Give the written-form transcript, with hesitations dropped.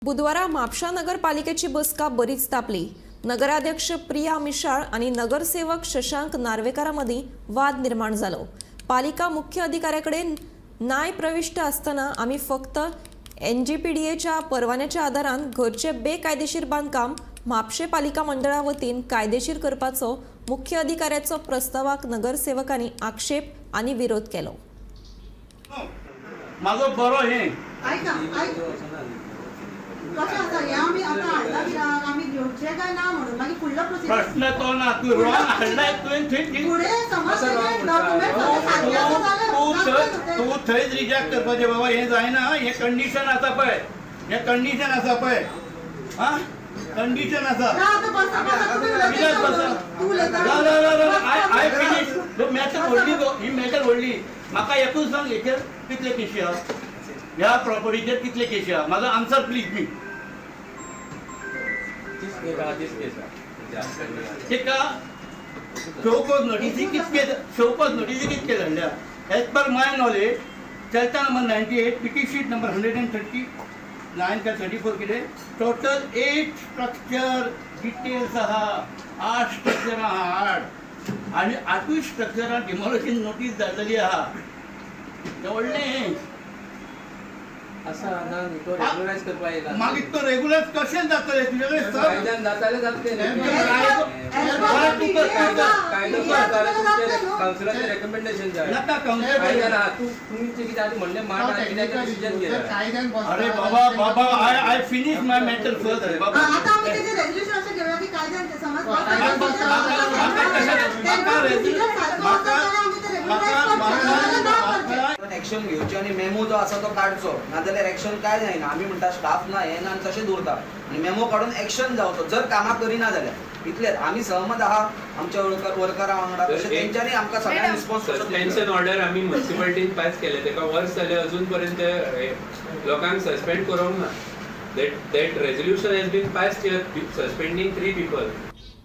बुधवारा म्हापशा नगरपालिकेची बसका बरीच तापली। नगराध्यक्ष प्रिया मिशाळ आणि नगरसेवक शशांक नार्वेकरांमदी वाद निर्माण जालो। पालिका मुख्य अधिकाऱ्याकडे न्याय प्रविष्ट असताना आम्ही फक्त एनजीपीडीएच्या परवान्याच्या आधारान घरचे बेकायदेशीर बांधकाम म्हापशे पालिका मंडळा वतीन कायदेशीर करपाचो मुख्य अधिकाऱ्याचो प्रस्तावाक नगरसेवकांनी आक्षेप आणि विरोध केलो। माझो बरो हे प्रश्न तो ना तू रॉंग हाडलाय तू थंयच रिजेक्ट करपाचें बाबा हे जायना। हे कंडिशन आसा पळय, हे कंडिशन आसा पळय, हा कंडिशन आसा। आय फिनिश मॅटर व्हडली ही मॅटर व्हडली। म्हाका एकूच सांग हेचेर कितले केशी आहा, ह्या प्रॉपर्टीचेर कितले केशी आहा, म्हाजो आन्सर प्लीज मी। तेका शोकॉज नोटिसी कितके धाडल्या। एज पर माय नॉलेज चर्चा नंबर 98 पीटी शीट नंबर 139 का 34 कितें टोटल 8 स्ट्रक्चर डिटेल्स आहा, 8 स्ट्रक्चर आहा आणि 8 स्ट्रक्चरां डिमॉलिशन नोटीस धाडलेली आहा। तें व्हडलें असा ना तो रेग्युलाइज करपा येला। मागीर तो रेग्युलर कशें जातलें तुजे सब कायद्यान जाताले काउन्सिलाचे रेकमेंडेशन जाय नाका कायद्यान तुमचे कितें आतां म्हणलें मार्च कित्याक डिसिजन घेतला। अरे बाबा I finish my matter first रे बाबा। आता आम्ही त्याचे रेझोल्यूशन असं घेऊया की कायद्यान समज एक्शन घेवची आणि मेमो जो आसा तो काडचो, नाजाल्यार एक्शन काय जायना। आमी म्हणटा स्टाफ ना हे ना आनी तशेंच उरता आनी मेमो काडून एक्शन जावचो जर कामां करिना जाल्यार। इतलेंच आमी सहमत आहा आमच्या वर्करां वांगडा, तशें तेंच्यांनी आमकां सगळ्यांक रिस्पॉन्स सस्पेन्शन ऑर्डर आमी म्युनिसिपालिटीन पास केले, तेका वर्स जाले अजून पर्यंत लोकांक सस्पेंड करूंक ना। That resolution has been passed here, suspending 3 people.